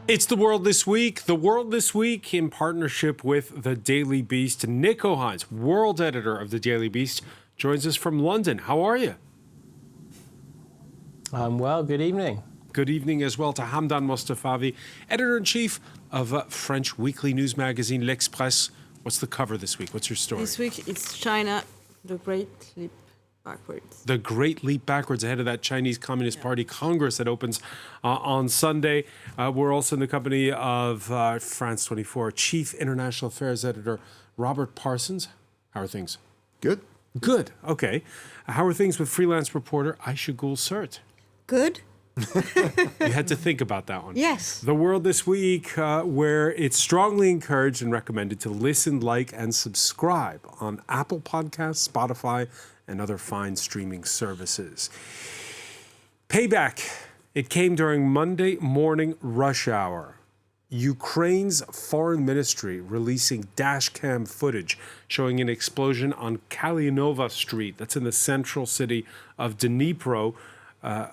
It's The World This Week. The World This Week in partnership with The Daily Beast. Nico Hines, world editor of The Daily Beast, joins us from London. How are you? I'm well. Good evening. Good evening as well to Hamdan Mostafavi, editor-in-chief of French weekly news magazine L'Express. What's the cover this week? What's your story? This week it's China, the Great Leap Backwards. The Great Leap Backwards ahead of that Chinese Communist Party Congress that opens on Sunday. We're also in the company of France 24 Chief International Affairs Editor Robert Parsons. How are things? Good. Good. Okay. How are things with freelance reporter Aisha Gul-Sert? Good? You had to think about that one. Yes. The World This Week, where it's strongly encouraged and recommended to listen, like, and subscribe on Apple Podcasts, Spotify, and other fine streaming services. Payback. It came during Monday morning rush hour. Ukraine's foreign ministry releasing dashcam footage showing an explosion on Kalinova Street. That's in the central city of Dnipro.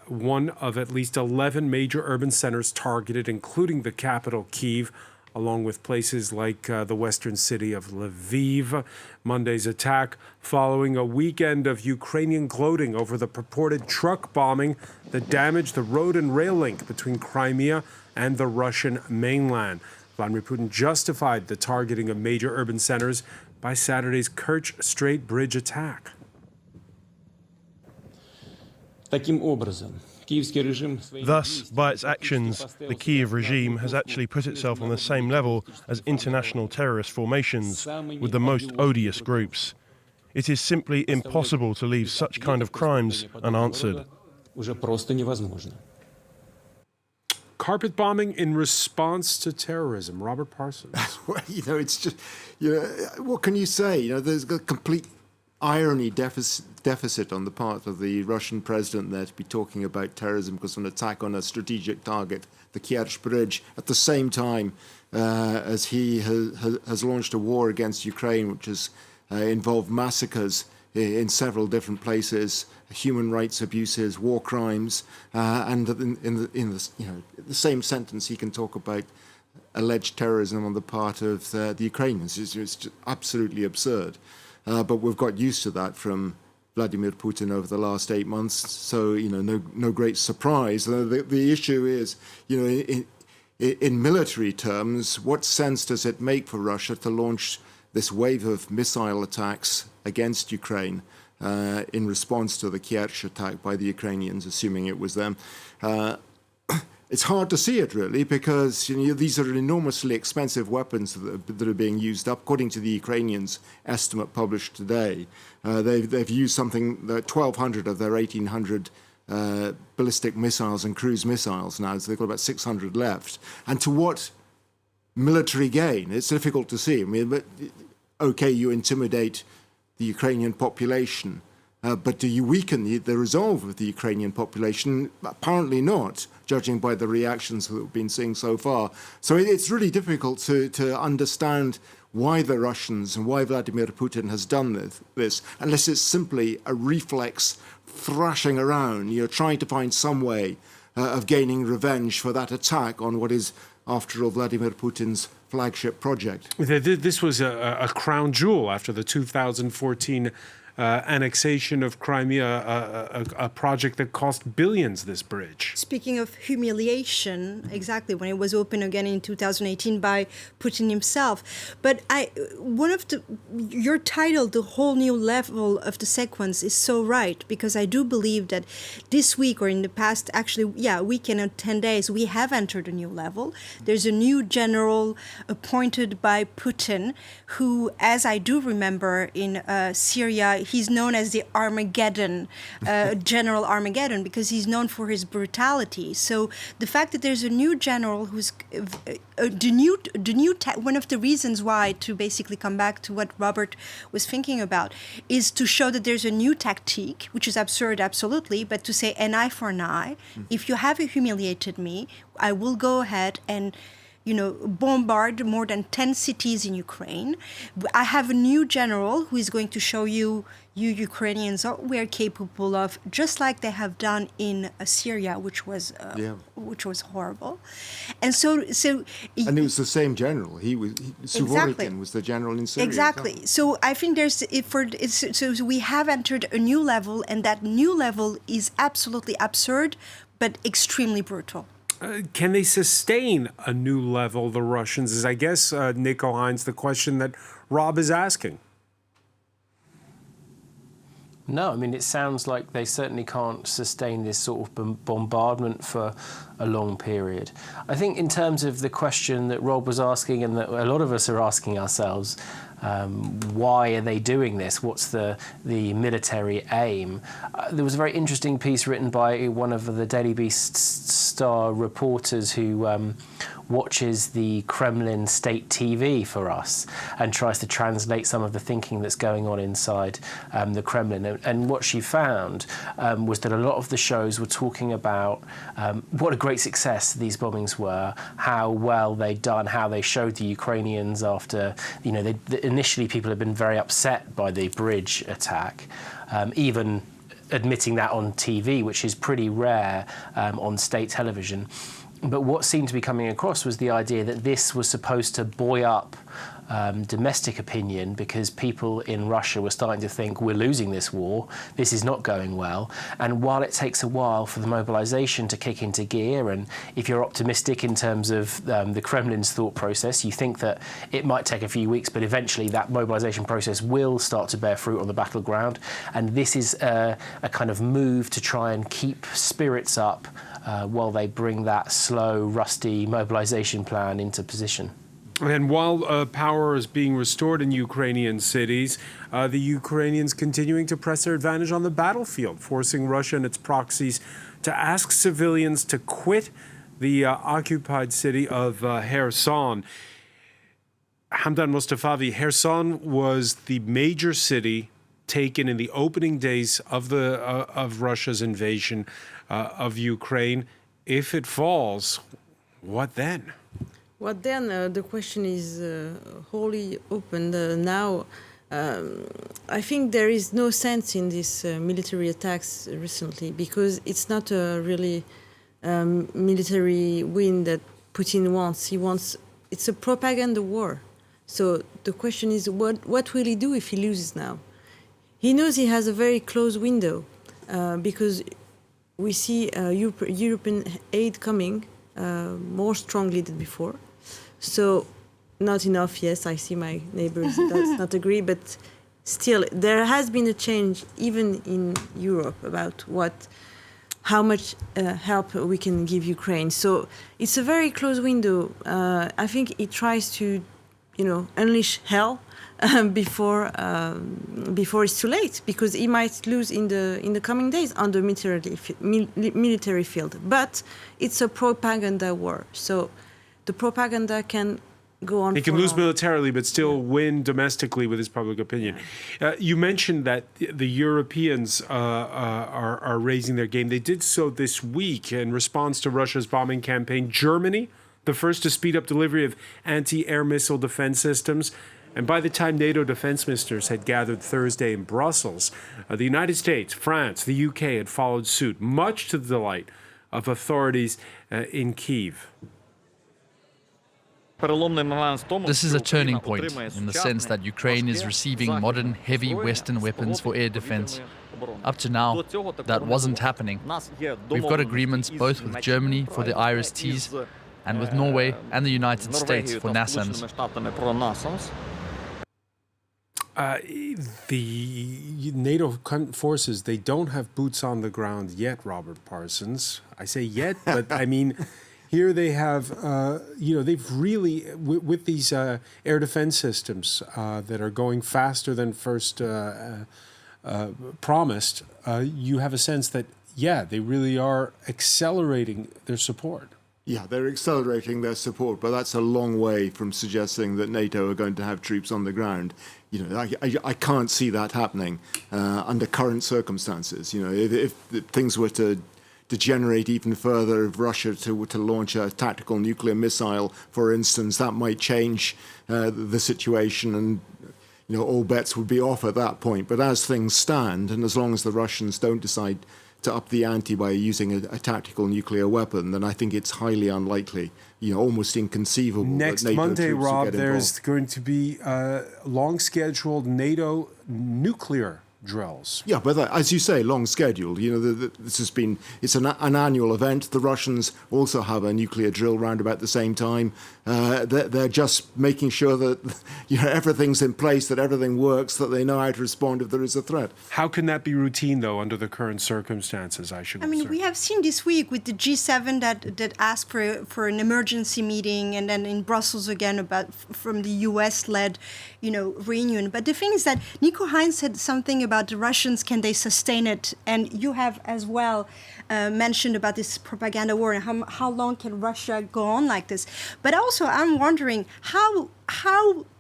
One of at least 11 major urban centers targeted, including the capital, Kyiv, along with places like the western city of Lviv. Monday's attack following a weekend of Ukrainian gloating over the purported truck bombing that damaged the road and rail link between Crimea and the Russian mainland. Vladimir Putin justified the targeting of major urban centers by Saturday's Kerch Strait Bridge attack. Thus, by its actions, the Kyiv regime has actually put itself on the same level as international terrorist formations with the most odious groups. It is simply impossible to leave such kind of crimes unanswered. Carpet bombing in response to terrorism. Robert Parsons. Well, it's just, what can you say? There's a complete irony deficit on the part of the Russian president there to be talking about terrorism because of an attack on a strategic target, the Kerch Bridge, at the same time as he has launched a war against Ukraine, which has involved massacres in several different places, human rights abuses, war crimes, and in the same sentence he can talk about alleged terrorism on the part of the Ukrainians. It's just absolutely absurd. But we've got used to that from Vladimir Putin over the last 8 months, so no great surprise. The issue is, in military terms, what sense does it make for Russia to launch this wave of missile attacks against Ukraine in response to the Kerch attack by the Ukrainians, assuming it was them? It's hard to see it, really, because these are enormously expensive weapons that are being used up. According to the Ukrainians' estimate published today, they've used something, 1,200 of their 1,800 ballistic missiles and cruise missiles now, so they've got about 600 left. And to what military gain? It's difficult to see. But okay, you intimidate the Ukrainian population, but do you weaken the resolve of the Ukrainian population? Apparently not, judging by the reactions that we've been seeing so far. So it's really difficult to understand why the Russians and why Vladimir Putin has done this, unless it's simply a reflex thrashing around, trying to find some way of gaining revenge for that attack on what is, after all, Vladimir Putin's flagship project. This was a crown jewel after the 2014 annexation of Crimea, a project that cost billions, this bridge. Speaking of humiliation, exactly, when it was opened again in 2018 by Putin himself. But your title, The Whole New Level of the Sequence, is so right, because I do believe that this week, or in the past, a week and 10 days, we have entered a new level. There's a new general appointed by Putin who, as I do remember, in Syria, he's known as the Armageddon, General Armageddon, because he's known for his brutality. So the fact that there's a new general who's one of the reasons why, to basically come back to what Robert was thinking about, is to show that there's a new tactique, which is absurd, absolutely, but to say an eye for an eye. If you have humiliated me, I will go ahead and bombard more than 10 cities in Ukraine. I have a new general who is going to show you Ukrainians what we are capable of, just like they have done in Syria, which was horrible. And and it was the same general. Surovikin was the general in Syria. Exactly. So I think so we have entered a new level, and that new level is absolutely absurd, but extremely brutal. Can they sustain a new level, the Russians? Is, I guess, Nico Hines, the question that Rob is asking. No, I mean, it sounds like they certainly can't sustain this sort of bombardment for a long period. I think in terms of the question that Rob was asking and that a lot of us are asking ourselves, why are they doing this? What's the military aim? There was a very interesting piece written by one of the Daily Beast star reporters who watches the Kremlin state TV for us and tries to translate some of the thinking that's going on inside the Kremlin. And what she found was that a lot of the shows were talking about what a great success these bombings were, how well they'd done, how they showed the Ukrainians after, initially people had been very upset by the bridge attack, even admitting that on TV, which is pretty rare on state television. But what seemed to be coming across was the idea that this was supposed to buoy up domestic opinion, because people in Russia were starting to think, we're losing this war, this is not going well. And while it takes a while for the mobilization to kick into gear, and if you're optimistic in terms of the Kremlin's thought process, you think that it might take a few weeks, but eventually that mobilization process will start to bear fruit on the battleground. And this is a kind of move to try and keep spirits up while they bring that slow, rusty mobilization plan into position. And while power is being restored in Ukrainian cities, the Ukrainians continuing to press their advantage on the battlefield, forcing Russia and its proxies to ask civilians to quit the occupied city of Kherson. Hamdan Mustafavi, Kherson was the major city taken in the opening days of Russia's invasion of Ukraine. If it falls, what then? What then? The question is wholly open now. I think there is no sense in these military attacks recently, because it's not a really military win that Putin wants. It's a propaganda war. So the question is, what will he do if he loses now? He knows he has a very close window because we see European aid coming more strongly than before. So not enough, yes, I see my neighbors does not agree, but still there has been a change even in Europe about how much help we can give Ukraine. So it's a very close window. I think it tries to, unleash hell before it's too late, because he might lose in the coming days on the military field. But it's a propaganda war, so the propaganda can go on. He can lose militarily, but still win domestically with his public opinion. You mentioned that the Europeans are raising their game. They did so this week in response to Russia's bombing campaign. Germany, the first to speed up delivery of anti-air missile defense systems. And by the time NATO defense ministers had gathered Thursday in Brussels, the United States, France, the UK had followed suit, much to the delight of authorities in Kyiv. This is a turning point in the sense that Ukraine is receiving modern, heavy Western weapons for air defense. Up to now, that wasn't happening. We've got agreements both with Germany for the IRIS-Ts and with Norway and the United States for NASAMS. The NATO forces, they don't have boots on the ground yet, Robert Parsons. I say yet, but I mean... Here they have, they've really, with these air defense systems that are going faster than first promised, you have a sense that, they really are accelerating their support. Yeah, they're accelerating their support, but that's a long way from suggesting that NATO are going to have troops on the ground. I can't see that happening under current circumstances. If things were to degenerate even further, if Russia to launch a tactical nuclear missile, for instance, that might change the situation, and all bets would be off at that point. But as things stand, and as long as the Russians don't decide to up the ante by using a tactical nuclear weapon, then I think it's highly unlikely, almost inconceivable. Next that NATO Monday, troops will Rob, get there's involved. going to be long-scheduled NATO nuclear drills. Yeah, but as you say, long scheduled. This has been, it's an annual event. The Russians also have a nuclear drill round about the same time. They're just making sure that everything's in place, that everything works, that they know how to respond if there is a threat. How can that be routine, though, under the current circumstances, I should observe? We have seen this week with the G7 that asked for an emergency meeting, and then in Brussels again from the US-led, reunion. But the thing is that Nico Hines said something about the Russians, can they sustain it? And you have as well mentioned about this propaganda war and how long can Russia go on like this. But also I'm wondering how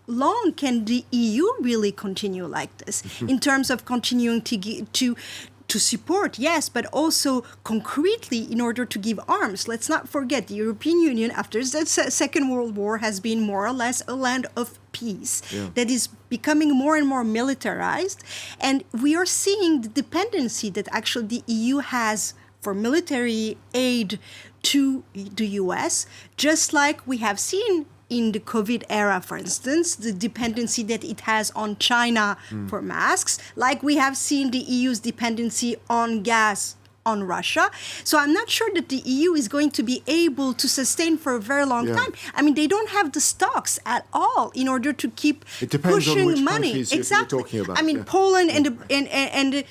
long can the EU really continue like this in terms of continuing to support, yes, but also concretely in order to give arms. Let's not forget the European Union after the Second World War has been more or less a land of peace that is becoming more and more militarized. And we are seeing the dependency that actually the EU has for military aid to the US, just like we have seen in the COVID era, for instance, the dependency that it has on China for masks, like we have seen the EU's dependency on gas on Russia. So I'm not sure that the EU is going to be able to sustain for a very long time. They don't have the stocks at all in order to keep pushing money. Exactly. You're talking about. Poland and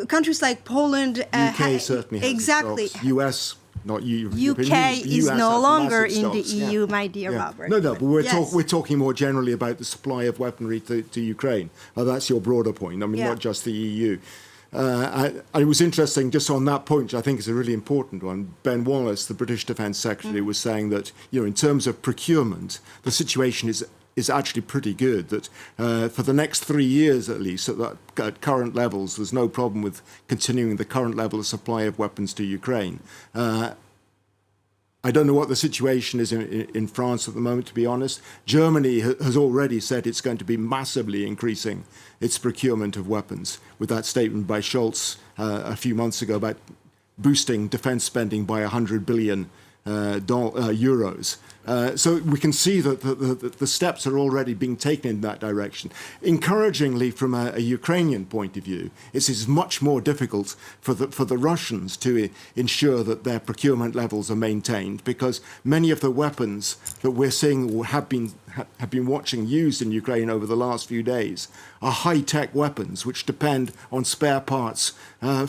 countries like Poland. UK certainly has exactly. stocks. US. Not UK is no longer in the EU, my dear Robert. No, but we're talking more generally about the supply of weaponry to Ukraine. That's your broader point. Not just the EU. It was interesting, just on that point, which I think is a really important one. Ben Wallace, the British Defence Secretary, was saying that in terms of procurement, the situation is actually pretty good, that for the next 3 years at least, at current levels, there's no problem with continuing the current level of supply of weapons to Ukraine. I don't know what the situation is in France at the moment, to be honest. Germany has already said it's going to be massively increasing its procurement of weapons, with that statement by Scholz a few months ago about boosting defence spending by 100 billion euros. So we can see that the steps are already being taken in that direction. Encouragingly, from a Ukrainian point of view, it is much more difficult for the Russians to ensure that their procurement levels are maintained, because many of the weapons that we're seeing have been watching used in Ukraine over the last few days are high-tech weapons which depend on spare parts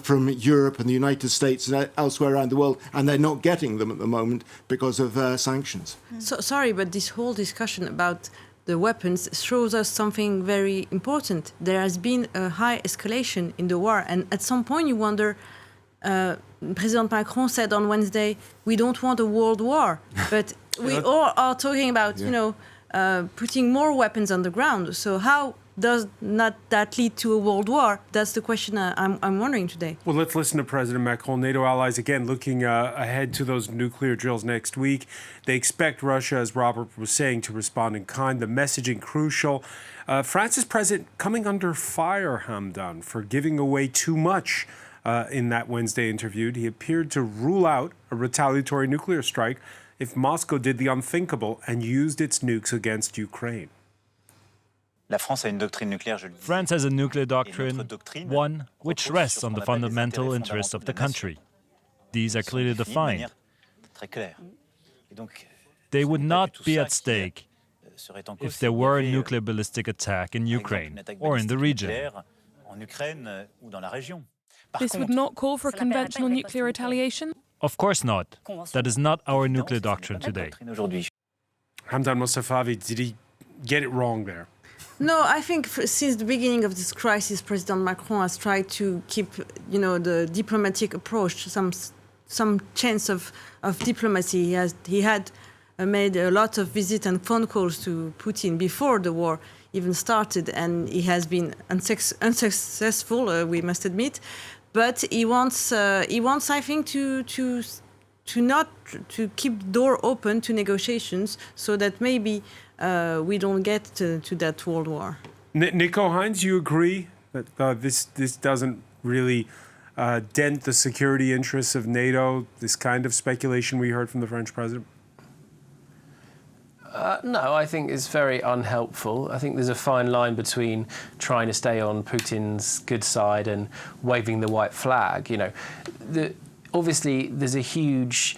from Europe and the United States and elsewhere around the world, and they're not getting them at the moment because of sanctions. So sorry, but this whole discussion about the weapons shows us something very important. There has been a high escalation in the war, and at some point you wonder, President Macron said on Wednesday, we don't want a world war, but we all are talking about, putting more weapons on the ground. So how does not that lead to a world war? That's the question I'm wondering today. Well, let's listen to President Macron. NATO allies, again, looking ahead to those nuclear drills next week. They expect Russia, as Robert was saying, to respond in kind. The messaging crucial. France's president coming under fire, Hamdan, for giving away too much in that Wednesday interview. He appeared to rule out a retaliatory nuclear strike if Moscow did the unthinkable and used its nukes against Ukraine. France has a nuclear doctrine, one which rests on the fundamental interests of the country. These are clearly defined. They would not be at stake if there were a nuclear ballistic attack in Ukraine or in the region. This would not call for conventional nuclear retaliation? Of course not. That is not our nuclear doctrine today. Hamdan Mostafavi, did he get it wrong there? No, I think since the beginning of this crisis, President Macron has tried to keep, the diplomatic approach, some chance of diplomacy. He had made a lot of visits and phone calls to Putin before the war even started, and he has been unsuccessful, we must admit. but he wants, I think, to not to keep the door open to negotiations, so that maybe we don't get to that world war. Nico Hines, you agree that this doesn't really dent the security interests of NATO? This kind of speculation we heard from the French president. No, I think it's very unhelpful. I think there's a fine line between trying to stay on Putin's good side and waving the white flag. You know, obviously there's a huge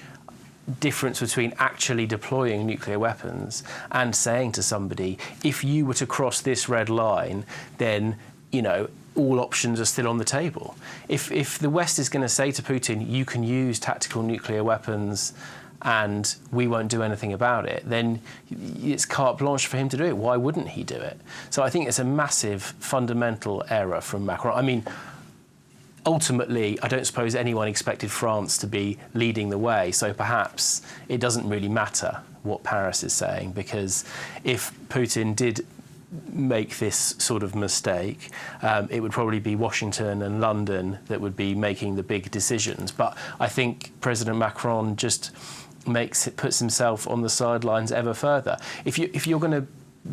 difference between actually deploying nuclear weapons and saying to somebody, if you were to cross this red line, then, you know, all options are still on the table. If the West is going to say to Putin, you can use tactical nuclear weapons and we won't do anything about it, then it's carte blanche for him to do it. Why wouldn't he do it? So I think it's a massive fundamental error from Macron. I mean, ultimately, I don't suppose anyone expected France to be leading the way, so perhaps it doesn't really matter what Paris is saying, because if Putin did make this sort of mistake, it would probably be Washington and London that would be making the big decisions. But I think President Macron just puts himself on the sidelines ever further. If you're going to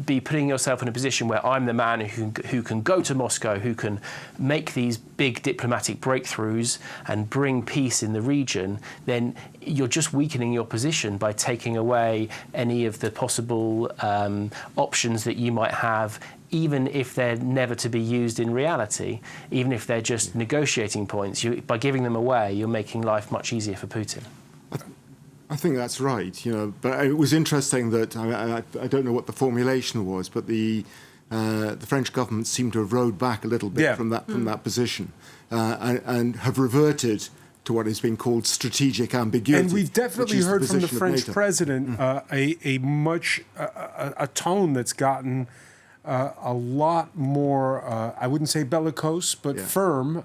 be putting yourself in a position where I'm the man who can go to Moscow, who can make these big diplomatic breakthroughs and bring peace in the region, then you're just weakening your position by taking away any of the possible options that you might have, even if they're never to be used in reality, even if they're just negotiating points. By giving them away, you're making life much easier for Putin. I think that's right, you know. But it was interesting that I don't know what the formulation was, but the French government seemed to have rowed back a little bit from that position and have reverted to what has been called strategic ambiguity. And we've definitely heard from the French president a tone that's gotten a lot more, I wouldn't say bellicose, but firm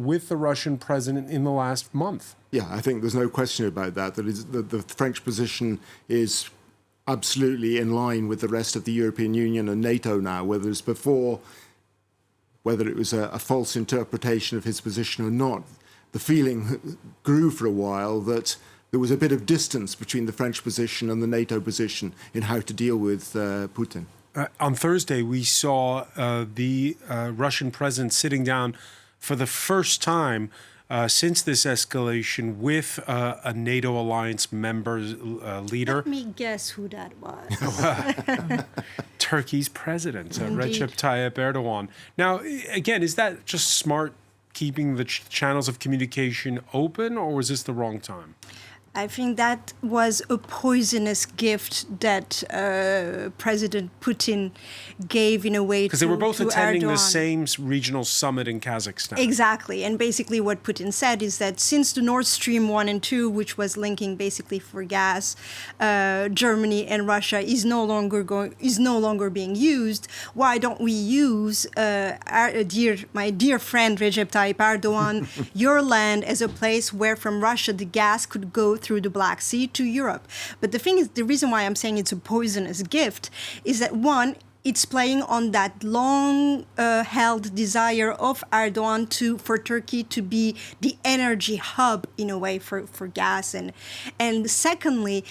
with the Russian president in the last month. Yeah, I think there's no question about that. The French position is absolutely in line with the rest of the European Union and NATO now, whether it was a false interpretation of his position or not. The feeling grew for a while that there was a bit of distance between the French position and the NATO position in how to deal with Putin. On Thursday, we saw the Russian president sitting down for the first time since this escalation with a NATO alliance member leader. Let me guess who that was. Turkey's president, Recep Tayyip Erdogan. Now, again, is that just smart, keeping the channels of communication open, or was this the wrong time? I think that was a poisonous gift that President Putin gave in a way to Erdogan. Because they were both attending the same regional summit in Kazakhstan. Exactly. And basically what Putin said is that since the Nord Stream 1 and 2, which was linking basically for gas, Germany and Russia is no longer being used, why don't we use my dear friend Recep Tayyip Erdogan, your land, as a place where from Russia the gas could go through the Black Sea to Europe. But the thing is, the reason why I'm saying it's a poisonous gift is that, one, it's playing on that long-held desire of Erdogan for Turkey to be the energy hub, in a way, for gas. And secondly,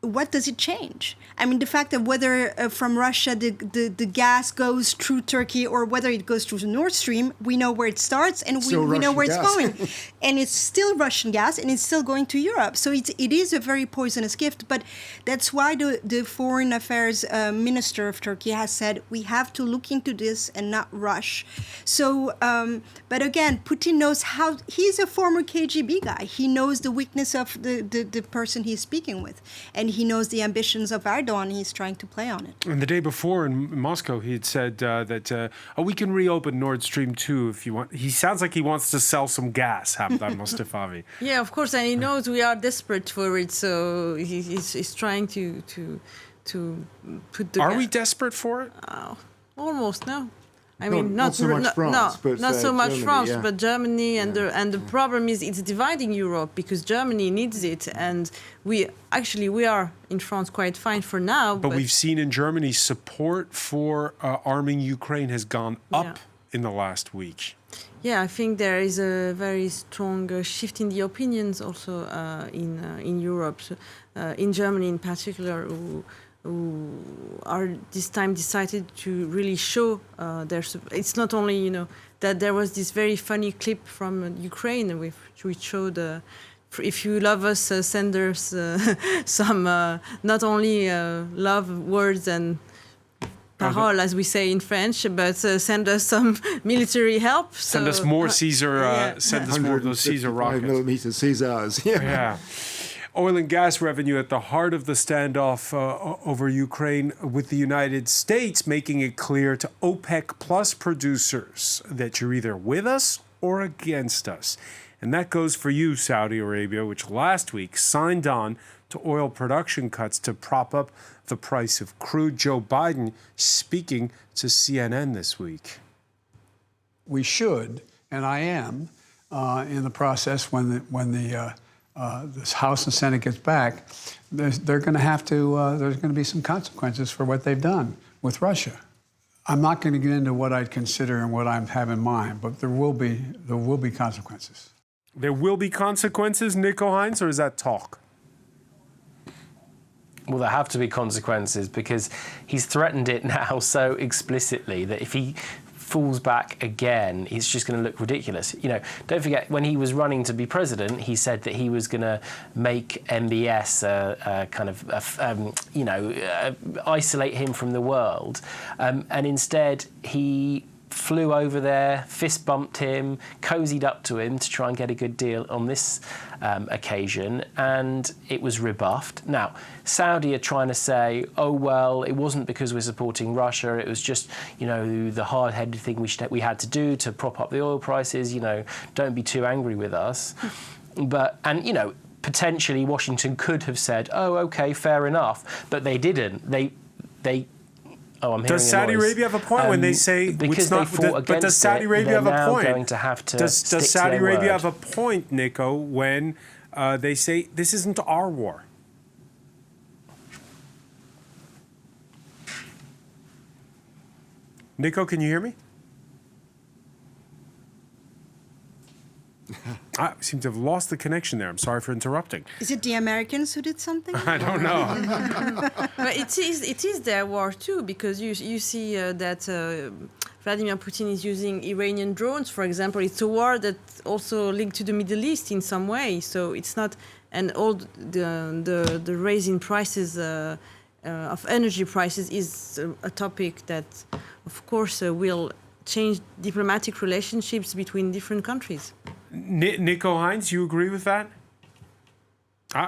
what does it change? I mean, the fact that whether from Russia the gas goes through Turkey or whether it goes through the Nord Stream, we know where it starts and we know where it's going. And it's still Russian gas and it's still going to Europe. So it is a very poisonous gift. But that's why the Foreign Affairs Minister of Turkey has said we have to look into this and not rush. So, but again, Putin knows how. He's a former KGB guy. He knows the weakness of the person he's speaking with. And he knows the ambitions of Erdogan. He's trying to play on it. And the day before in Moscow, he had said that we can reopen Nord Stream 2 if you want. He sounds like he wants to sell some gas, Hamdan Mustafavi. Yeah, of course, and he knows we are desperate for it, so he's trying to put the. Are we desperate for it? Almost, no. I mean, not so much France, but not so much Germany, France, but Germany, and the problem is it's dividing Europe because Germany needs it, and we are in France quite fine for now. But we've seen in Germany support for arming Ukraine has gone up in the last week. Yeah, I think there is a very strong shift in the opinions also in Europe, in Germany in particular, who are this time decided to really show their. It's not only that there was this very funny clip from Ukraine which showed. If you love us, send us some not only love words and parole, as we say in French, but send us some military help. Send us more Caesar. Send us more of those Caesar rockets. 5mm Caesars. Yeah. Oil and gas revenue at the heart of the standoff over Ukraine, with the United States making it clear to OPEC plus producers that you're either with us or against us. And that goes for you, Saudi Arabia, which last week signed on to oil production cuts to prop up the price of crude. Joe Biden speaking to CNN this week. We should, and I am, in the process when this House and Senate gets back, they're going to have to. There's going to be some consequences for what they've done with Russia. I'm not going to get into what I'd consider and what I have in mind, but there will be consequences. There will be consequences, Nico Hines, or is that talk? Well, there have to be consequences because he's threatened it now so explicitly that if he falls back again, it's just going to look ridiculous. Don't forget, when he was running to be president, he said that he was going to make MBS isolate him from the world. And instead, he flew over there, fist bumped him, cozied up to him to try and get a good deal on this occasion, and it was rebuffed. Now, Saudi are trying to say, oh, well, it wasn't because we're supporting Russia, it was just, the hard-headed thing we had to do to prop up the oil prices, don't be too angry with us. Potentially Washington could have said, oh, OK, fair enough, but they didn't. They Oh, I'm hearing does Saudi Arabia have a point when they say because they fought against it? But does Saudi Arabia have a point? Going to have to does Saudi Arabia have a point, Nico, when they say this isn't our war? Nico, can you hear me? I seem to have lost the connection there. I'm sorry for interrupting. Is it the Americans who did something? I don't know. But it is their war too, because you see that Vladimir Putin is using Iranian drones, for example. It's a war that's also linked to the Middle East in some way. So it's not, and all the raise in prices of energy prices is a topic that, of course, will change diplomatic relationships between different countries. Nico Hines, you agree with that?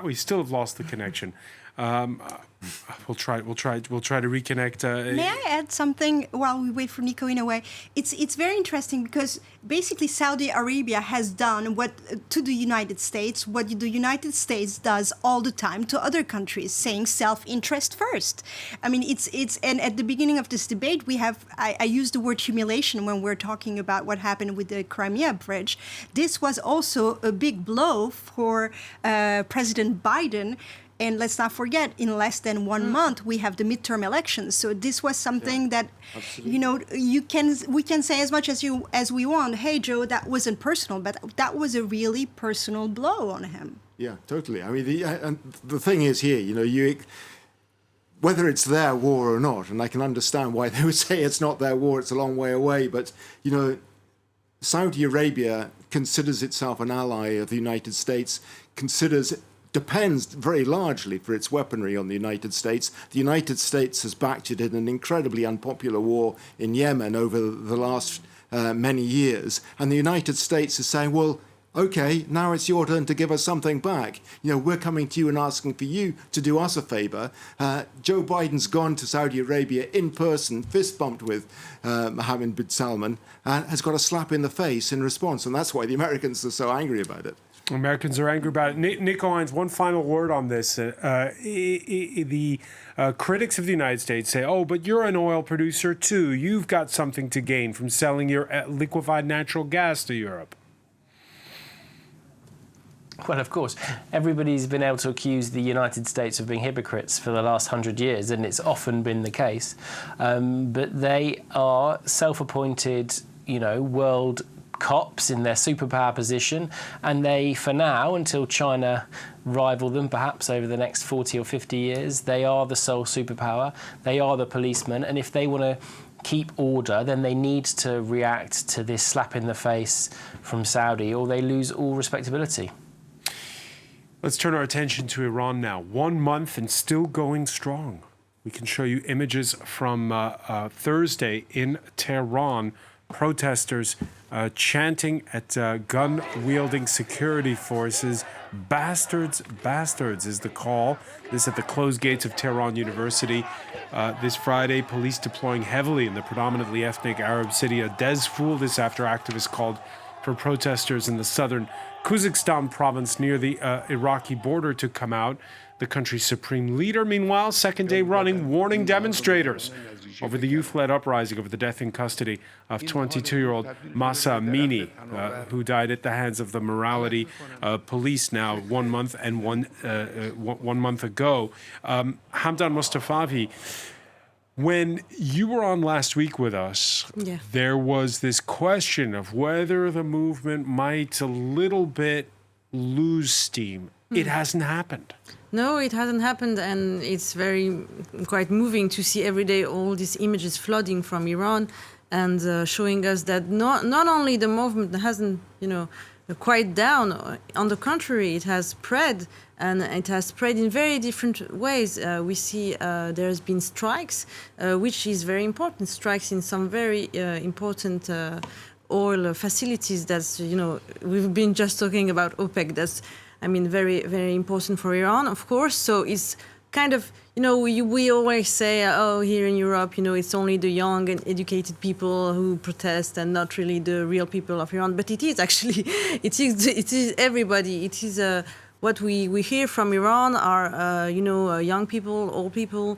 We still have lost the connection. We'll try to reconnect. May I add something while we wait for Nico? In a way, it's very interesting because basically Saudi Arabia has done to the United States what the United States does all the time to other countries, saying self-interest first. I mean, and at the beginning of this debate, I used the word humiliation when we're talking about what happened with the Crimea bridge. This was also a big blow for President Biden. And let's not forget, in less than 1 month, we have the midterm elections. So this was something that, we can say as much as we want. Hey, Joe, that wasn't personal, but that was a really personal blow on him. Yeah, totally. I mean, the thing is here, whether it's their war or not, and I can understand why they would say it's not their war, it's a long way away, but, Saudi Arabia considers itself an ally of the United States, depends very largely for its weaponry on the United States. The United States has backed it in an incredibly unpopular war in Yemen over the last many years. And the United States is saying, well, OK, now it's your turn to give us something back. We're coming to you and asking for you to do us a favor. Joe Biden's gone to Saudi Arabia in person, fist bumped with Mohammed bin Salman, and has got a slap in the face in response. And that's why the Americans are so angry about it. Americans are angry about it. Nico Hines, one final word on this. The critics of the United States say, oh, but you're an oil producer too. You've got something to gain from selling your liquefied natural gas to Europe. Well, of course, everybody's been able to accuse the United States of being hypocrites for the last 100 years, and it's often been the case. But they are self-appointed, world cops in their superpower position, and they, for now, until China rival them perhaps over the next 40 or 50 years, they are the sole superpower, they are the policemen, and if they want to keep order, then they need to react to this slap in the face from Saudi, or they lose all respectability. Let's turn our attention to Iran now. 1 month and still going strong. We can show you images from Thursday in Tehran. Protesters chanting at gun-wielding security forces. Bastards, bastards is the call. This at the closed gates of Tehran University. This Friday, police deploying heavily in the predominantly ethnic Arab city of Dezful. This after activists called for protesters in the southern Khuzestan province near the Iraqi border to come out. The country's supreme leader, meanwhile, second day running, warning demonstrators over the youth-led uprising over the death in custody of 22-year-old Mahsa Amini, who died at the hands of the morality police now 1 month and 1 month ago. Hamdan Mustafavi, when you were on last week with us, there was this question of whether the movement might a little bit lose steam. It hasn't happened. No, it hasn't happened, and it's quite moving to see every day all these images flooding from Iran and showing us that not only the movement hasn't, quiet down. On the contrary, it has spread, and it has spread in very different ways. We see there has been strikes, which is very important. Strikes in some very important oil facilities. That's we've been just talking about OPEC. That's very, very important for Iran, of course. So it's kind of, we always say, here in Europe, it's only the young and educated people who protest and not really the real people of Iran. But it is actually, it is everybody. It is what we hear from Iran are, young people, old people,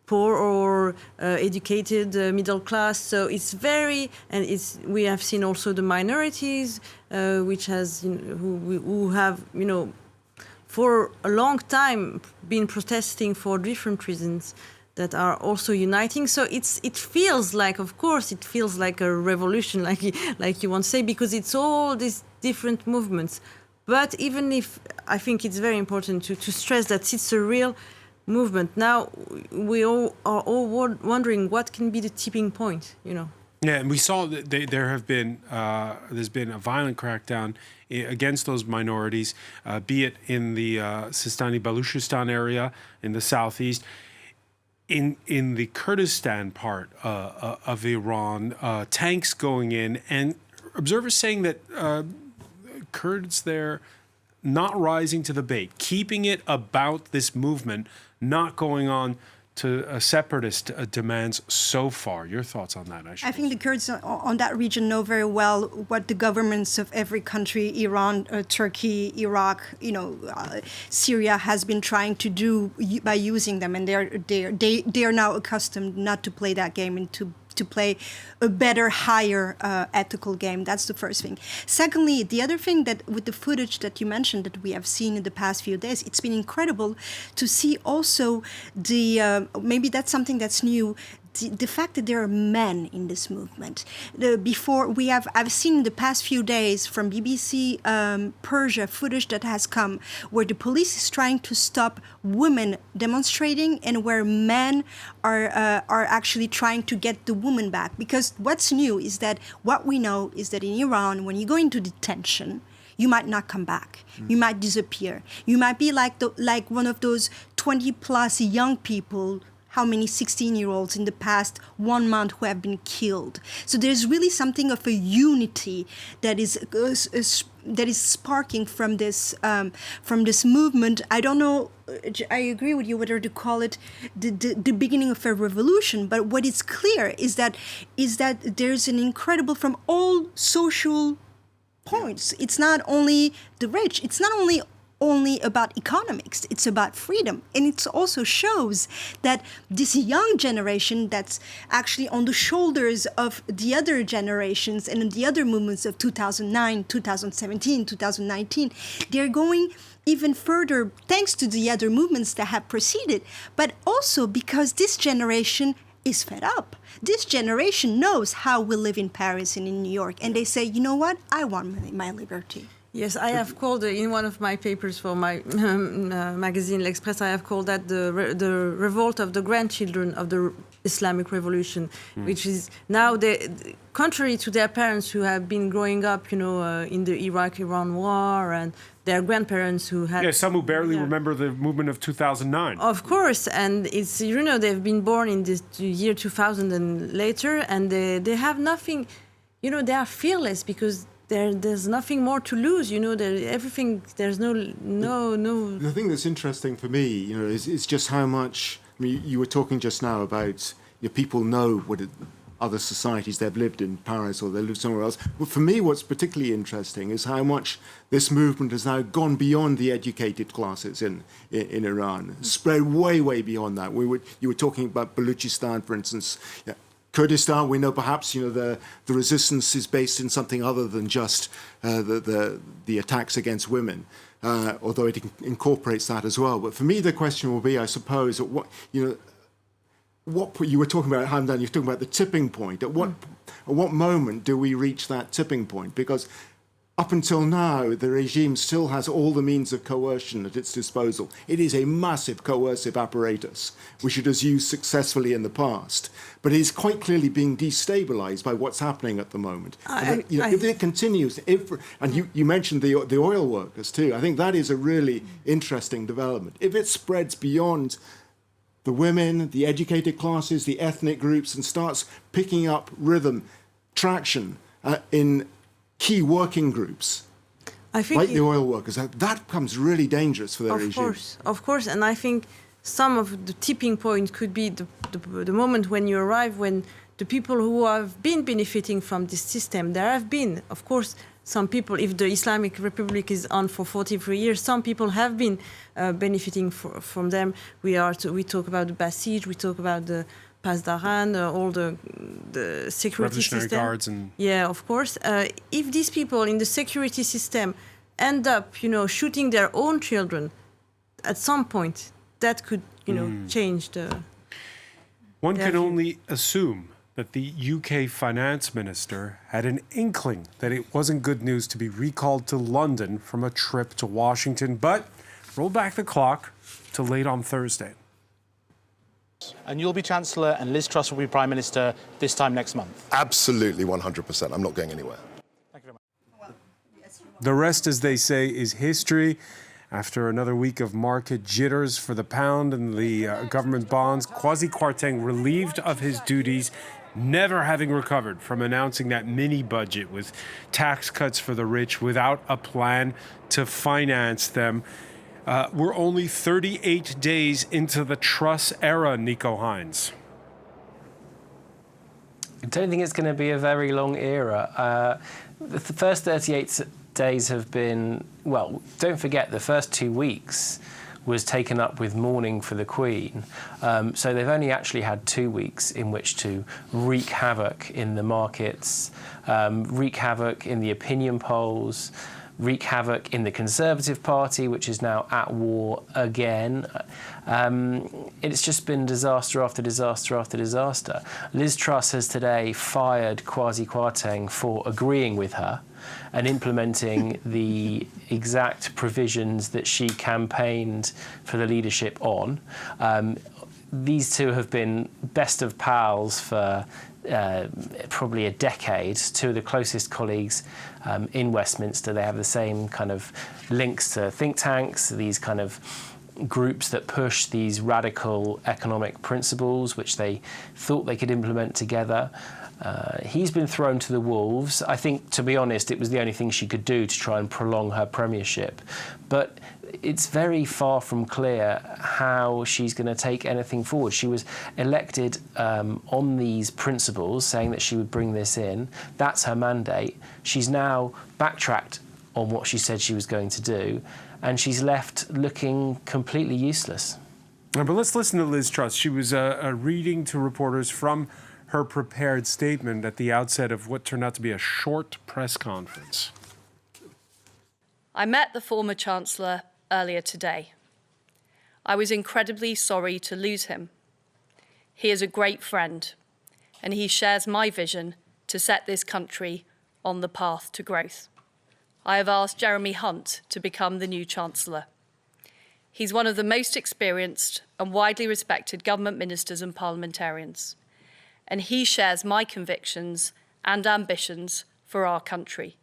poor or educated, middle class. So it's we have seen also the minorities, which has, who have, for a long time been protesting for different reasons that are also uniting. So it feels like, of course, it feels like a revolution, like you want to say, because it's all these different movements. But even if, I think it's very important to stress that it's a real movement. Now we all are wondering what can be the tipping point, Yeah, and we saw that there's been a violent crackdown against those minorities, be it in the Sistani-Baluchistan area in the southeast, in the Kurdistan part of Iran, tanks going in, and observers saying that Kurds there not rising to the bait, keeping it about this movement, not going on to separatist demands so far. Your thoughts on that, Aisha? I think the Kurds on that region know very well what the governments of every country, Iran, Turkey, Iraq, Syria, has been trying to do by using them, and they are now accustomed not to play that game and to play a better, higher ethical game. That's the first thing. Secondly, the other thing that with the footage that you mentioned that we have seen in the past few days, it's been incredible to see also maybe that's something that's new, the fact that there are men in this movement. I've seen in the past few days from BBC Persia footage that has come where the police is trying to stop women demonstrating and where men are actually trying to get the woman back. Because what's new is that what we know is that in Iran, when you go into detention, you might not come back. You might disappear. You might be like one of those 20-plus young people, how many 16-year-olds in the past 1 month who have been killed. So there's really something of a unity that is sparking from this movement. I don't know. I agree with you whether to call it the beginning of a revolution. But what is clear is that there's an incredible from all social points. It's not only the rich. It's not only about economics, it's about freedom. And it also shows that this young generation that's actually on the shoulders of the other generations and the other movements of 2009, 2017, 2019, they're going even further thanks to the other movements that have preceded, but also because this generation is fed up. This generation knows how we live in Paris and in New York, and they say, you know what, I want my liberty. Yes, I have called in one of my papers for my magazine, L'Express, I have called that the revolt of the grandchildren of the Islamic Revolution, which is now, contrary to their parents who have been growing up, in the Iraq-Iran war, and their grandparents who had... Yeah, some who barely remember the movement of 2009. Of course, and it's, they've been born in this year 2000 and later, and they have nothing, they are fearless because there's nothing more to lose, everything, there's no. The thing that's interesting for me, is just how much, you were talking just now about people know what other societies they've lived in, Paris or they live somewhere else. Well, for me, what's particularly interesting is how much this movement has now gone beyond the educated classes in Iran, spread way, way beyond that. You were talking about Baluchistan, for instance. Yeah. Kurdistan, we know perhaps the resistance is based in something other than just the attacks against women, although it incorporates that as well. But for me, the question will be, I suppose, what you were talking about, Hamdan, you're talking about the tipping point. At what moment do we reach that tipping point? Because up until now, the regime still has all the means of coercion at its disposal. It is a massive coercive apparatus, which it has used successfully in the past. But it is quite clearly being destabilized by what's happening at the moment. If it continues, and you mentioned the oil workers too, I think that is a really interesting development. If it spreads beyond the women, the educated classes, the ethnic groups, and starts picking up rhythm, traction in key working groups, I think like the oil workers, that becomes really dangerous for their regime. Of course, and I think some of the tipping point could be the moment when you arrive, when the people who have been benefiting from this system, there have been, of course, some people, if the Islamic Republic is on for 43 years, some people have been benefiting from them. We talk about the Basij, we talk about the Pasdaran, all the security system. Guards and... Yeah, of course. If these people in the security system end up, shooting their own children, at some point, that could, change the... One can only assume that the UK finance minister had an inkling that it wasn't good news to be recalled to London from a trip to Washington, but roll back the clock to late on Thursday. And you'll be Chancellor and Liz Truss will be Prime Minister this time next month? Absolutely, 100%. I'm not going anywhere. Thank you very much. The rest, as they say, is history. After another week of market jitters for the pound and the government bonds, Kwasi Kwarteng relieved of his duties, never having recovered from announcing that mini budget with tax cuts for the rich without a plan to finance them. We're only 38 days into the Truss era, Nico Hines. I don't think it's going to be a very long era. The first 38 days have been, well, don't forget, the first 2 weeks was taken up with mourning for the Queen. So they've only actually had 2 weeks in which to wreak havoc in the markets, wreak havoc in the opinion polls, wreak havoc in the Conservative Party, which is now at war again. It's just been disaster after disaster after disaster. Liz Truss has today fired Kwasi Kwarteng for agreeing with her and implementing the exact provisions that she campaigned for the leadership on. These two have been best of pals for probably a decade, two of the closest colleagues in Westminster. They have the same kind of links to think tanks, these kind of groups that push these radical economic principles, which they thought they could implement together. He's been thrown to the wolves. I think, to be honest, it was the only thing she could do to try and prolong her premiership. But it's very far from clear how she's going to take anything forward. She was elected on these principles, saying that she would bring this in. That's her mandate. She's now backtracked on what she said she was going to do, and she's left looking completely useless. But let's listen to Liz Truss. She was reading to reporters from her prepared statement at the outset of what turned out to be a short press conference. I met the former Chancellor earlier today. I was incredibly sorry to lose him. He is a great friend, and he shares my vision to set this country on the path to growth. I have asked Jeremy Hunt to become the new Chancellor. He's one of the most experienced and widely respected government ministers and parliamentarians, and he shares my convictions and ambitions for our country.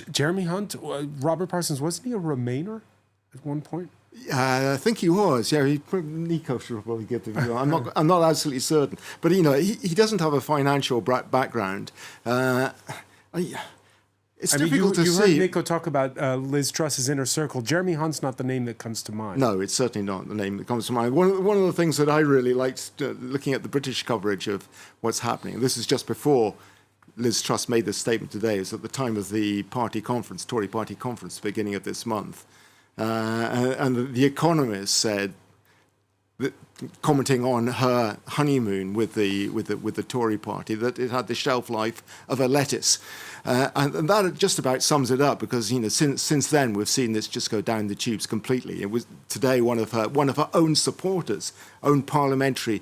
Jeremy Hunt, Robert Parsons, wasn't he a Remainer at one point? I think he was. Yeah, Nico should probably get the view. I'm not absolutely certain, but you know, he doesn't have a financial background. It's difficult to see. You heard Nico talk about Liz Truss's inner circle. Jeremy Hunt's not the name that comes to mind. No, it's certainly not the name that comes to mind. One of the things that I really liked looking at the British coverage of what's happening, this is just before Liz Truss made this statement today, is at the time of the party conference, Tory party conference, beginning of this month. And The Economist said, that, commenting on her honeymoon with the Tory party, that it had the shelf life of a lettuce. And that just about sums it up, because you know since then we've seen this just go down the tubes completely. It was today one of her own supporters, own parliamentary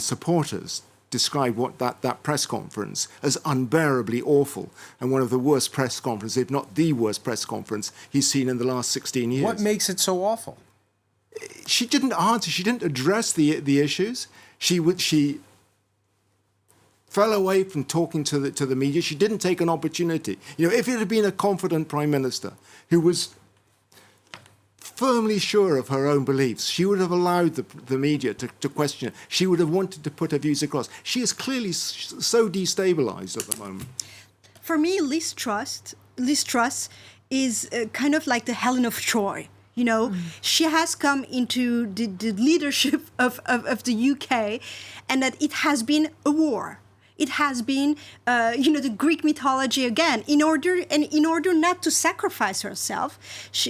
supporters, described what that press conference as unbearably awful and one of the worst press conferences, if not the worst press conference he's seen in the last 16 years. What makes it so awful? She didn't answer. She didn't address the issues. She fell away from talking to the media. She didn't take an opportunity. You know, if it had been a confident prime minister who was firmly sure of her own beliefs, she would have allowed the media to question her. She would have wanted to put her views across. She is clearly so destabilized at the moment. For me, Liz Truss is kind of like the Helen of Troy. You know, she has come into the leadership of the UK, and that it has been a war. It has been, the Greek mythology again. In order not to sacrifice herself,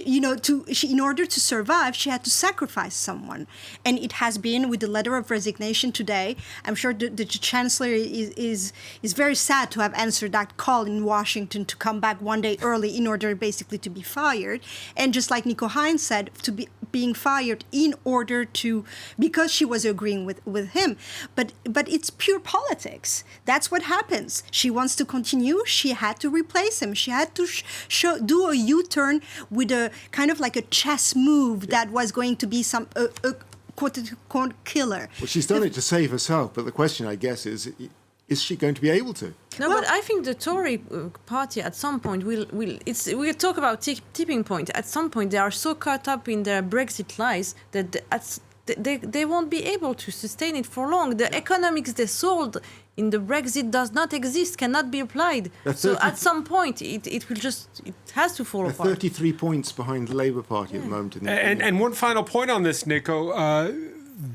in order to survive, she had to sacrifice someone. And it has been with the letter of resignation today. I'm sure the Chancellor is very sad to have answered that call in Washington to come back one day early in order basically to be fired. And just like Nico Hines said, to be being fired in order to, because she was agreeing with him. But it's pure politics. That's what happens. She wants to continue. She had to replace him. She had to do a U-turn with a kind of like a chess move that was going to be some quote-unquote killer. Well, she's done it to save herself, but the question, I guess, is she going to be able to? No, but I think the Tory party at some point we'll talk about tipping point. At some point, they are so caught up in their Brexit lies that they won't be able to sustain it for long. The economics they sold in the Brexit does not exist, cannot be applied. So at some point, it has to fall apart. 33 points behind the Labour Party at the moment. And one final point on this, Nico.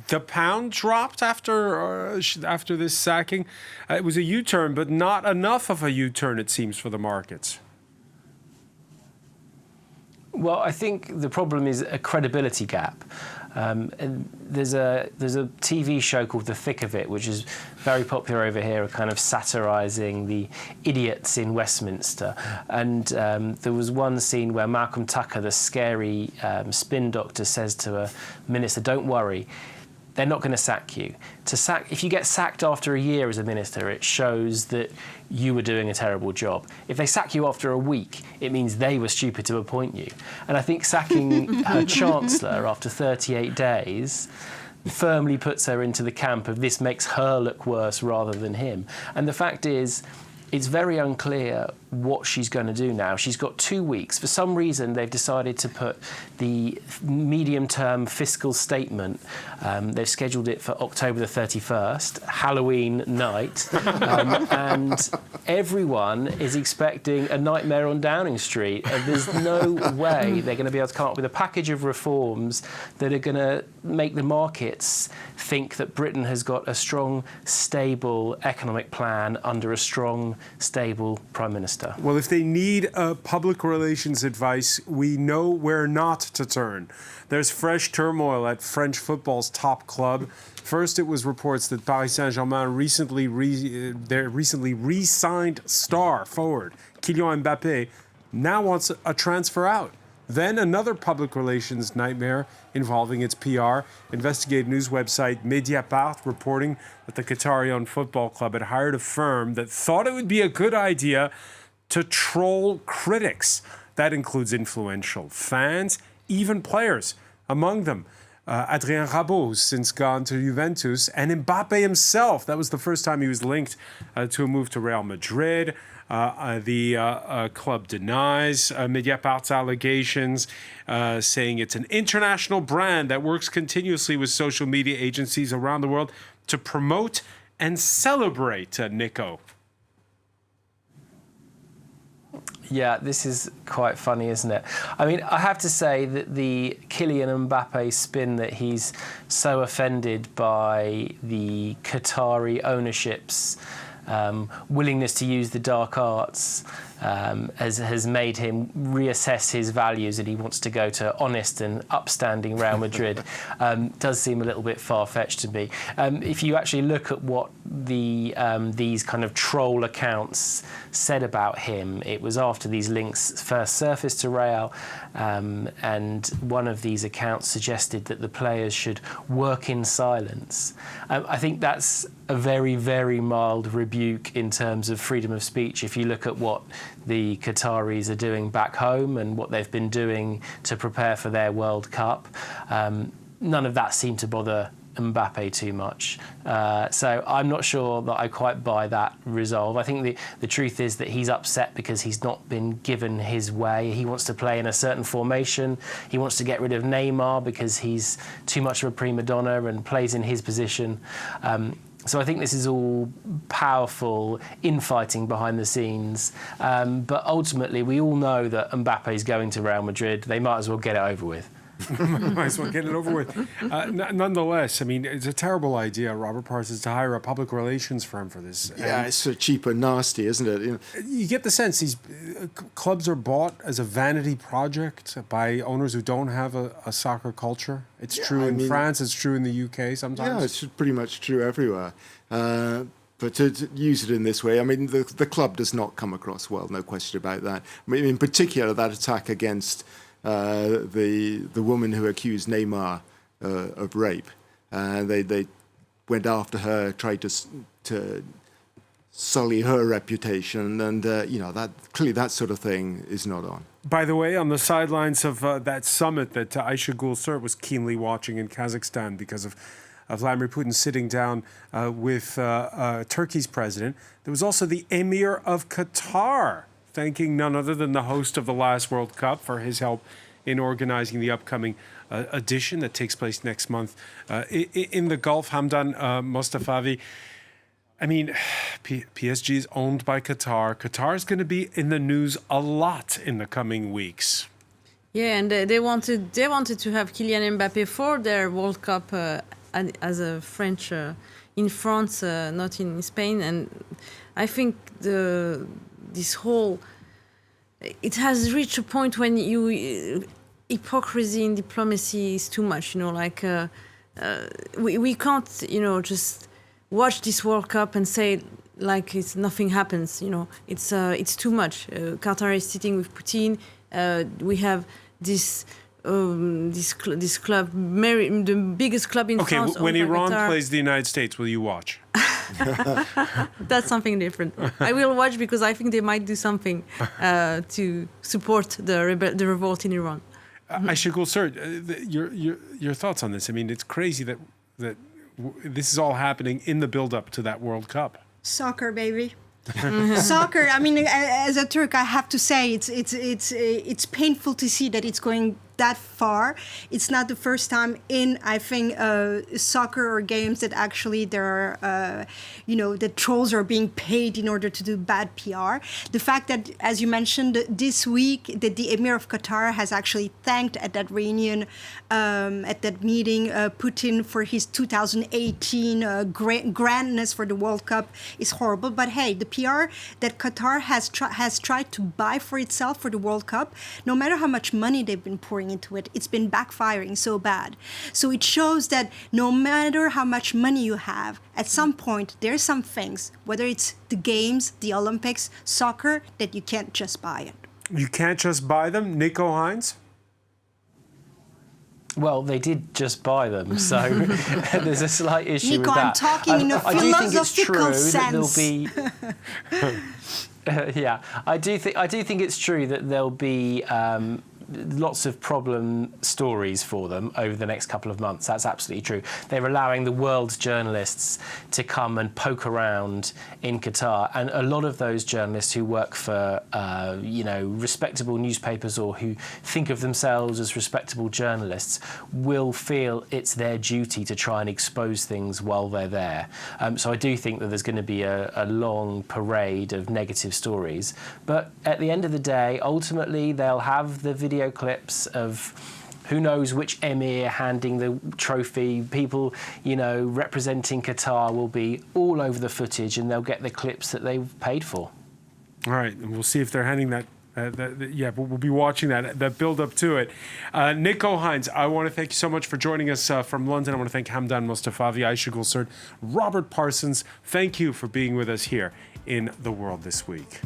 The pound dropped after this sacking. It was a U-turn, but not enough of a U-turn, it seems, for the markets. Well, I think the problem is a credibility gap. And there's a TV show called The Thick of It, which is very popular over here, kind of satirising the idiots in Westminster. And there was one scene where Malcolm Tucker, the scary spin doctor, says to a minister, "Don't worry, they're not going to sack you. If you get sacked after a year as a minister, it shows that you were doing a terrible job. If they sack you after a week, it means they were stupid to appoint you." And I think sacking her Chancellor after 38 days firmly puts her into the camp of this makes her look worse rather than him. And the fact is, it's very unclear what she's going to do now. She's got 2 weeks. For some reason, they've decided to put the medium-term fiscal statement, they've scheduled it for October the 31st, Halloween night, and everyone is expecting a nightmare on Downing Street. And there's no way they're going to be able to come up with a package of reforms that are going to make the markets think that Britain has got a strong, stable economic plan under a strong, stable Prime Minister. Well, if they need public relations advice, we know where not to turn. There's fresh turmoil at French football's top club. First, it was reports that Paris Saint-Germain recently re-signed star forward Kylian Mbappé now wants a transfer out. Then another public relations nightmare involving its PR. Investigative news website Mediapart reporting that the Qatari-owned football club had hired a firm that thought it would be a good idea to troll critics. That includes influential fans, even players. Among them, Adrien Rabault, who's since gone to Juventus, and Mbappe himself. That was the first time he was linked to a move to Real Madrid. The club denies Mediapart's allegations, saying it's an international brand that works continuously with social media agencies around the world to promote and celebrate Nico. Yeah, this is quite funny, isn't it? I mean, I have to say that the Kylian Mbappe spin that he's so offended by the Qatari ownership's willingness to use the dark arts has made him reassess his values, and he wants to go to honest and upstanding Real Madrid. Does seem a little bit far-fetched to me. If you actually look at what these kind of troll accounts said about him, it was after these links first surfaced to Real, and one of these accounts suggested that the players should work in silence. I think that's a very, very mild rebuke in terms of freedom of speech. If you look at what the Qataris are doing back home and what they've been doing to prepare for their World Cup, none of that seemed to bother Mbappe too much. So I'm not sure that I quite buy that resolve. I think the truth is that he's upset because he's not been given his way. He wants to play in a certain formation. He wants to get rid of Neymar because he's too much of a prima donna and plays in his position. So I think this is all powerful infighting behind the scenes. But ultimately, we all know that Mbappe is going to Real Madrid. They might as well get it over with. Might as well get it over with. Nonetheless, I mean, it's a terrible idea, Robert Parsons, to hire a public relations firm for this. Yeah, it's so cheap and nasty, isn't it? You know, you get the sense these clubs are bought as a vanity project by owners who don't have a soccer culture. It's true in France, it's true in the UK sometimes. Yeah, it's pretty much true everywhere. But to use it in this way, I mean, the club does not come across well, no question about that. I mean, in particular, that attack against the woman who accused Neymar of rape. They went after her, tried to sully her reputation, and that clearly that sort of thing is not on. By the way, on the sidelines of that summit that Aisha Gulsert was keenly watching in Kazakhstan because of Vladimir Putin sitting down with Turkey's president, there was also the Emir of Qatar, thanking none other than the host of the last World Cup for his help in organizing the upcoming edition that takes place next month in the Gulf. Hamdan Mostafavi, I mean, PSG is owned by Qatar. Qatar is going to be in the news a lot in the coming weeks. Yeah, and they wanted to have Kylian Mbappe for their World Cup as a French in France, not in Spain. And I think this whole it has reached a point when hypocrisy in diplomacy is too much. Like we can't just watch this World Cup and say like nothing happens. It's too much. Qatar is sitting with Putin. We have this club, the biggest club in France. Okay, when Iran plays the United States, will you watch? That's something different. I will watch because I think they might do something to support the revolt in Iran. Aisha Gulsert, your thoughts on this? I mean, it's crazy that this is all happening in the build-up to that World Cup. Soccer, baby. Soccer. I mean, as a Turk, I have to say it's painful to see that it's going that far. It's not the first time in, I think, soccer or games that actually there are, the trolls are being paid in order to do bad PR. The fact that, as you mentioned, this week that the Emir of Qatar has actually thanked at that reunion, at that meeting, Putin for his 2018 grandness for the World Cup is horrible. But hey, the PR that Qatar has tried to buy for itself for the World Cup, no matter how much money they've been pouring into it, it's been backfiring so bad. So it shows that no matter how much money you have, at some point there's some things, whether it's the games, the Olympics, soccer, that you can't just buy it. You can't just buy them, Nico Hines? Well, they did just buy them, so there's a slight issue Nico, with that. I'm talking in a philosophical sense. I do think it's true that there'll be lots of problem stories for them over the next couple of months. That's absolutely true. They're allowing the world's journalists to come and poke around in Qatar, and a lot of those journalists who work for respectable newspapers or who think of themselves as respectable journalists will feel it's their duty to try and expose things while they're there. So I do think that there's going to be a long parade of negative stories, but at the end of the day, ultimately they'll have the video clips of who knows which emir handing the trophy. People, representing Qatar will be all over the footage, and they'll get the clips that they've paid for. All right, and we'll see if they're handing that. We'll be watching that build up to it. Nico Hines, I want to thank you so much for joining us from London. I want to thank Hamdan Mustafavi, Aisha Gulsert, Robert Parsons. Thank you for being with us here in The World This Week.